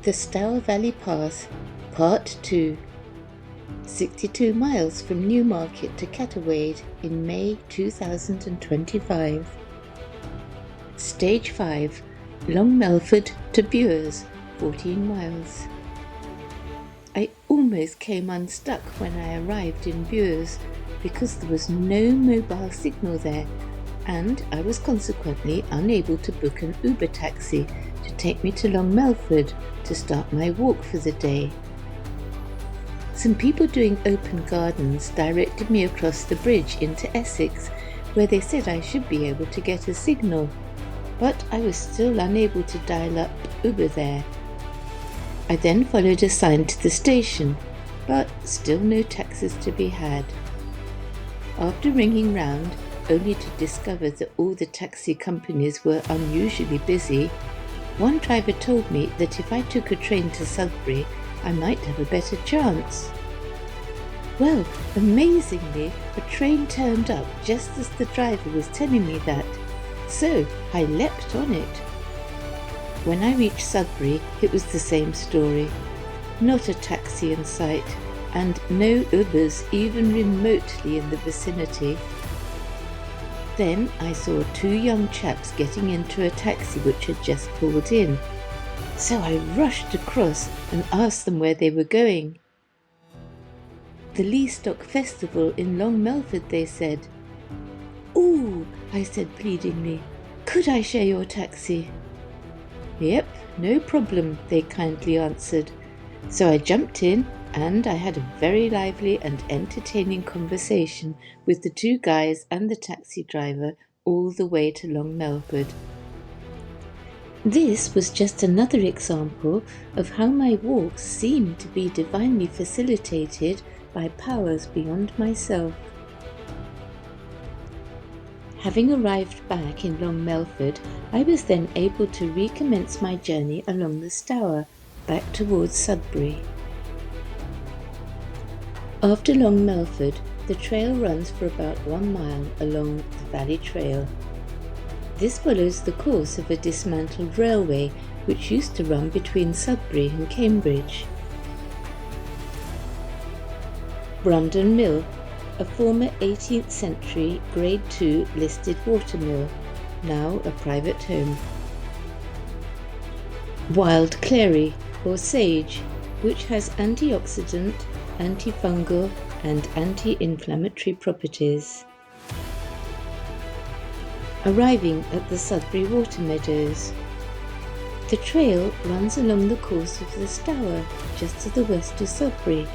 The Stour Valley Pass, Part 2, 62 miles from Newmarket to Catawade in May 2025. Stage 5, Long Melford to Bures, 14 miles. I almost came unstuck when I arrived in Bures because there was no mobile signal there, and I was consequently unable to book an Uber taxi to take me to Long Melford to start my walk for the day. Some people doing open gardens directed me across the bridge into Essex, where they said I should be able to get a signal, but I was still unable to dial up Uber there. I then followed a sign to the station, but still no taxis to be had. After ringing round, only to discover that all the taxi companies were unusually busy, one driver told me that if I took a train to Sudbury, I might have a better chance. Well, amazingly, a train turned up just as the driver was telling me that, so I leapt on it. When I reached Sudbury, it was the same story. Not a taxi in sight, and no Ubers even remotely in the vicinity. Then I saw two young chaps getting into a taxi which had just pulled in, so I rushed across and asked them where they were going. The Leastock Festival in Long Melford, they said. "Ooh," I said pleadingly, "could I share your taxi?" "Yep, no problem," they kindly answered. So I jumped in, and I had a very lively and entertaining conversation with the two guys and the taxi driver all the way to Long Melford. This was just another example of how my walks seemed to be divinely facilitated by powers beyond myself. Having arrived back in Long Melford, I was then able to recommence my journey along the Stour, back towards Sudbury. After Long Melford, the trail runs for about 1 mile along the Valley Trail. This follows the course of a dismantled railway which used to run between Sudbury and Cambridge. Brundon Mill, a former 18th century Grade II listed watermill, now a private home. Wild Clary, or sage, which has antioxidant, antifungal and anti-inflammatory properties. Arriving at the Sudbury Water Meadows. The trail runs along the course of the Stour, just to the west of Sudbury,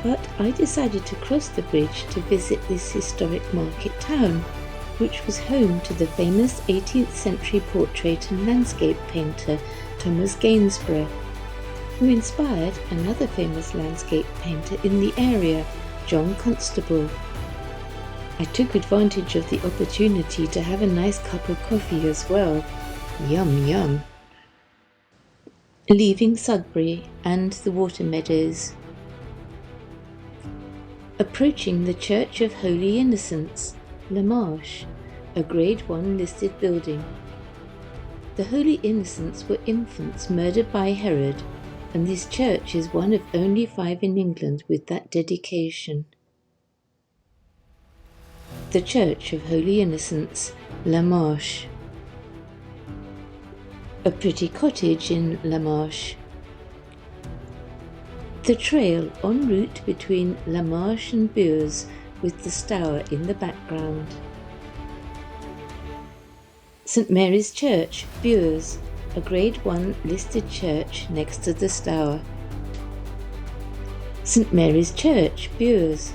but I decided to cross the bridge to visit this historic market town, which was home to the famous 18th century portrait and landscape painter Thomas Gainsborough, who inspired another famous landscape painter in the area, John Constable. I took advantage of the opportunity to have a nice cup of coffee as well. Yum yum. Leaving Sudbury and the water meadows. Approaching the Church of Holy Innocents, La Marche, a Grade I listed building. The Holy Innocents were infants murdered by Herod, and this church is one of only 5 in England with that dedication. The Church of Holy Innocents, La Marche. A pretty cottage in La Marche. The trail en route between La Marche and Bures, with the Stour in the background. St Mary's Church, Bures, a Grade I listed church next to the Stour. St Mary's Church, Bures.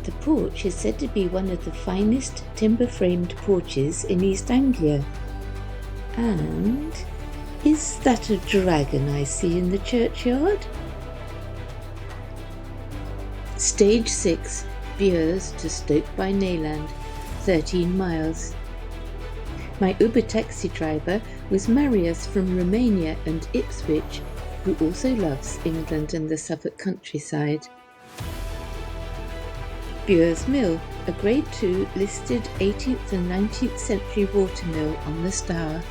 The porch is said to be one of the finest timber-framed porches in East Anglia. And is that a dragon I see in the churchyard? Stage 6, Bures to Stoke-by-Nayland, 13 miles. My Uber taxi driver was Marius from Romania and Ipswich, who also loves England and the Suffolk countryside. Bures Mill, a Grade II listed 18th and 19th century watermill on the Stour.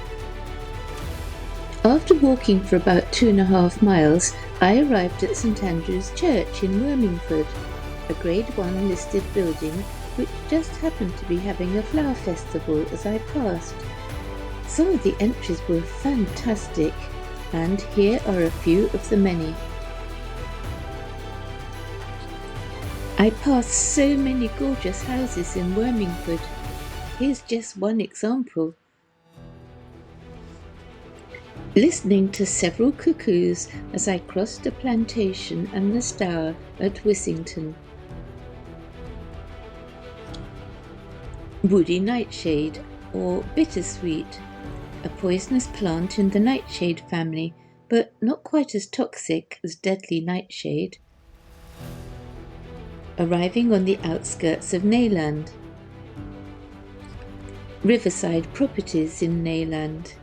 After walking for about 2.5 miles, I arrived at St Andrew's Church in Wormingford, a Grade 1 listed building which just happened to be having a flower festival as I passed. Some of the entries were fantastic, and here are a few of the many. I passed so many gorgeous houses in Wormingford. Here's just one example. Listening to several cuckoos as I crossed the plantation and the Stour at Wissington. Woody nightshade, or bittersweet, a poisonous plant in the nightshade family, but not quite as toxic as deadly nightshade. Arriving on the outskirts of Neyland. Riverside properties in Neyland.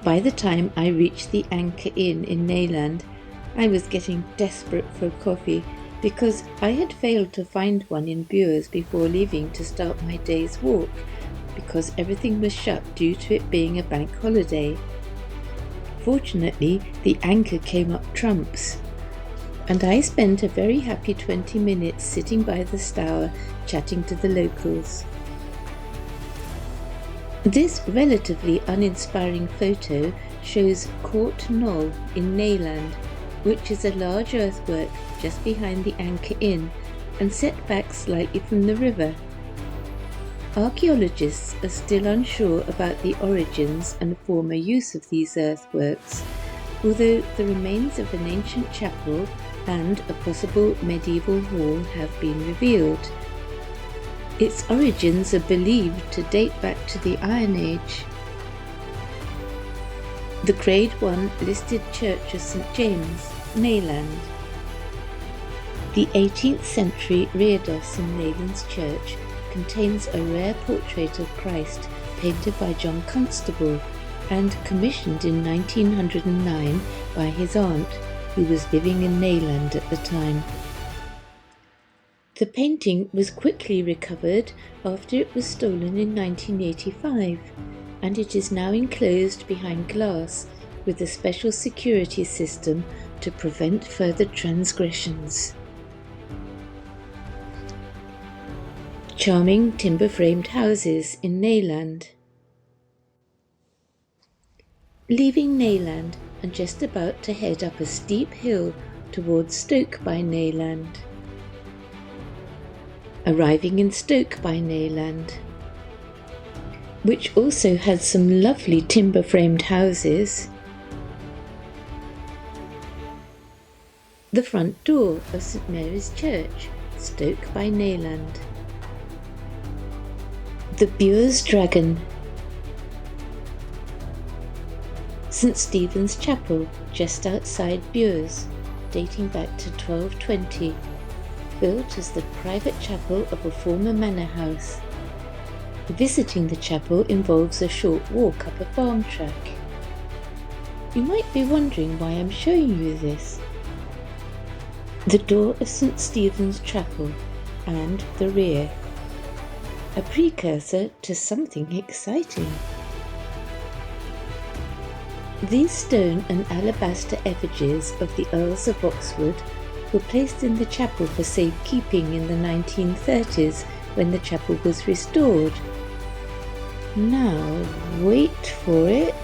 By the time I reached the Anchor Inn in Neyland, I was getting desperate for a coffee because I had failed to find one in Bures before leaving to start my day's walk, because everything was shut due to it being a bank holiday. Fortunately, the Anchor came up trumps, and I spent a very happy 20 minutes sitting by the Stour chatting to the locals. This relatively uninspiring photo shows Court Knoll in Neyland, which is a large earthwork just behind the Anchor Inn and set back slightly from the river. Archaeologists are still unsure about the origins and former use of these earthworks, although the remains of an ancient chapel and a possible medieval hall have been revealed. Its origins are believed to date back to the Iron Age. The Grade 1 listed Church of St James, Neyland. The 18th century reredos in Neyland's church contains a rare portrait of Christ painted by John Constable and commissioned in 1909 by his aunt, who was living in Neyland at the time. The painting was quickly recovered after it was stolen in 1985, and it is now enclosed behind glass with a special security system to prevent further transgressions. Charming timber-framed houses in Neyland. Leaving Neyland and just about to head up a steep hill towards Stoke by Neyland. Arriving in Stoke by Neyland, which also had some lovely timber-framed houses. The front door of St Mary's Church, Stoke by Neyland. The Bures Dragon. St Stephen's Chapel, just outside Bures, dating back to 1220. Built as the private chapel of a former manor house. Visiting the chapel involves a short walk up a farm track. You might be wondering why I'm showing you this. The door of St Stephen's Chapel and the rear. A precursor to something exciting. These stone and alabaster effigies of the Earls of Oxford were placed in the chapel for safekeeping in the 1930s when the chapel was restored. Now, wait for it.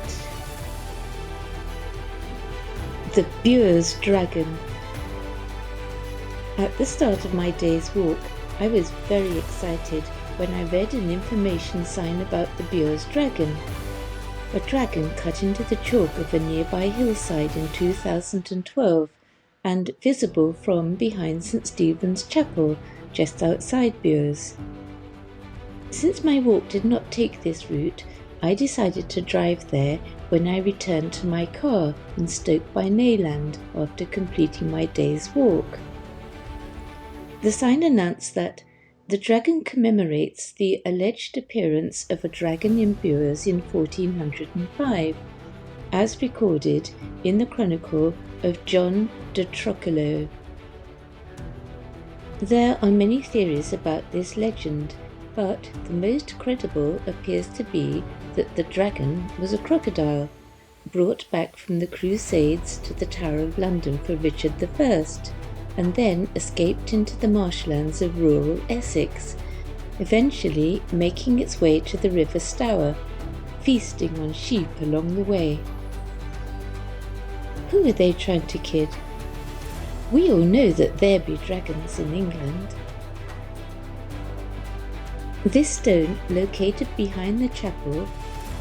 The Bures Dragon. At the start of my day's walk, I was very excited when I read an information sign about the Bures Dragon, a dragon cut into the chalk of a nearby hillside in 2012 and visible from behind St Stephen's Chapel, just outside Bures. Since my walk did not take this route, I decided to drive there when I returned to my car in Stoke by Neyland after completing my day's walk. The sign announced that the dragon commemorates the alleged appearance of a dragon in Bures in 1405, as recorded in the Chronicle of John de Trocolo. There are many theories about this legend, but the most credible appears to be that the dragon was a crocodile, brought back from the Crusades to the Tower of London for Richard I, and then escaped into the marshlands of rural Essex, eventually making its way to the River Stour, feasting on sheep along the way. Who are they trying to kid? We all know that there be dragons in England. This stone, located behind the chapel,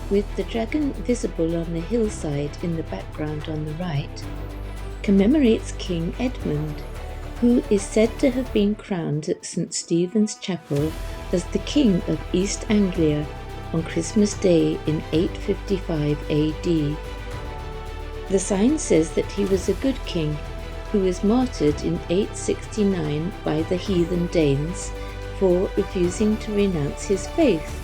with the dragon visible on the hillside in the background on the right, commemorates King Edmund, who is said to have been crowned at St. Stephen's Chapel as the King of East Anglia on Christmas Day in 855 AD. The sign says that he was a good king who was martyred in 869 by the heathen Danes for refusing to renounce his faith.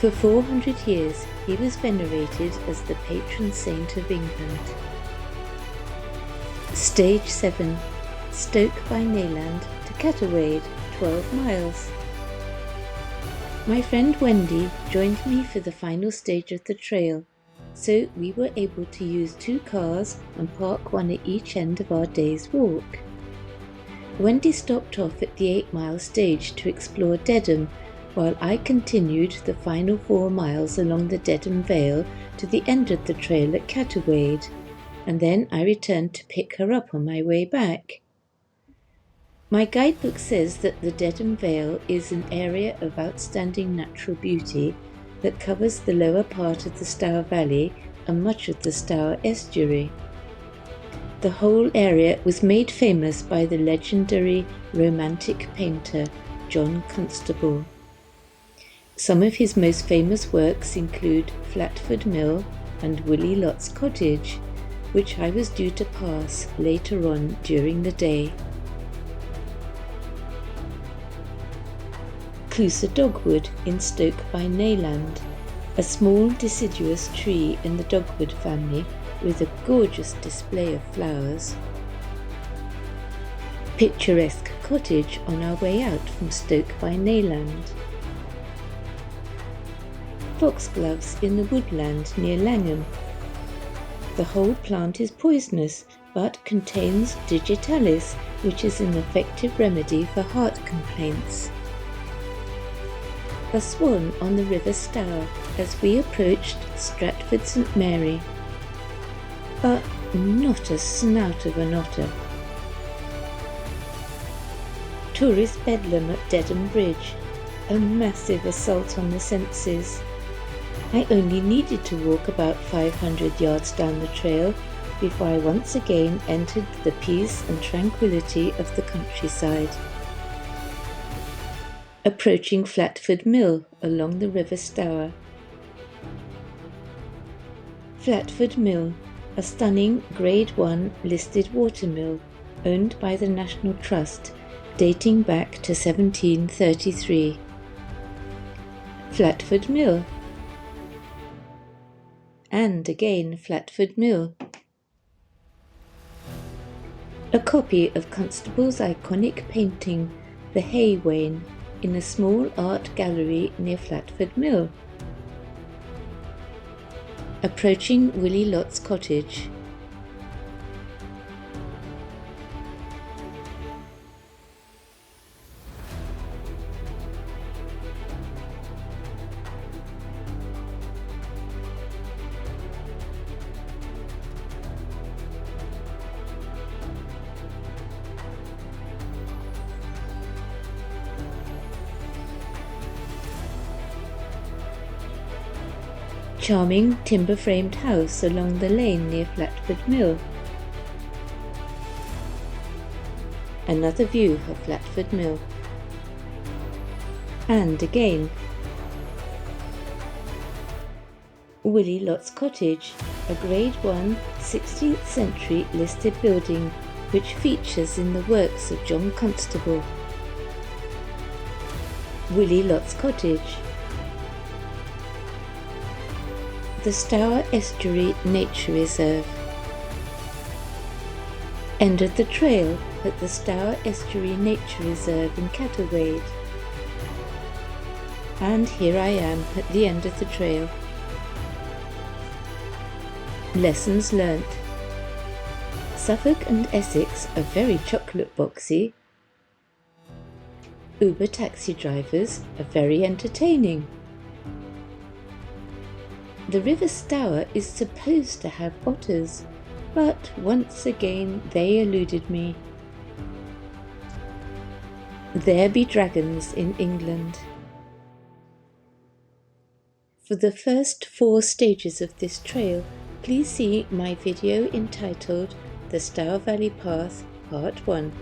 For 400 years he was venerated as the patron saint of England. Stage 7, Stoke-by-Nayland to Catawade, 12 miles. My friend Wendy joined me for the final stage of the trail, so we were able to use 2 cars and park one at each end of our day's walk. Wendy stopped off at the 8-mile stage to explore Dedham, while I continued the final 4 miles along the Dedham Vale to the end of the trail at Catawade, and then I returned to pick her up on my way back. My guidebook says that the Dedham Vale is an area of outstanding natural beauty that covers the lower part of the Stour Valley and much of the Stour estuary. The whole area was made famous by the legendary Romantic painter John Constable. Some of his most famous works include Flatford Mill and Willie Lott's Cottage, which I was due to pass later on during the day. Clouser Dogwood in Stoke-by-Nayland, a small deciduous tree in the dogwood family with a gorgeous display of flowers. Picturesque cottage on our way out from Stoke-by-Nayland. Foxgloves in the woodland near Langham. The whole plant is poisonous but contains digitalis, which is an effective remedy for heart complaints. A swan on the River Stour as we approached Stratford St Mary, but not a snout of an otter. Tourist bedlam at Dedham Bridge, a massive assault on the senses. I only needed to walk about 500 yards down the trail before I once again entered the peace and tranquility of the countryside. Approaching Flatford Mill along the River Stour. Flatford Mill, a stunning Grade 1 listed watermill owned by the National Trust, dating back to 1733. Flatford Mill. And again Flatford Mill. A copy of Constable's iconic painting, The Hay Wain, in a small art gallery near Flatford Mill. Approaching Willie Lott's Cottage. Charming timber-framed house along the lane near Flatford Mill. Another view of Flatford Mill. And again. Willie Lott's Cottage, a Grade 1 16th century listed building which features in the works of John Constable. Willie Lott's Cottage. The Stour Estuary Nature Reserve. End of the trail at the Stour Estuary Nature Reserve in Catawade. And here I am at the end of the trail. Lessons learnt. Suffolk and Essex are very chocolate boxy. Uber taxi drivers are very entertaining. The River Stour is supposed to have otters, but once again they eluded me. There be dragons in England. For the first 4 stages of this trail, please see my video entitled The Stour Valley Path Part 1.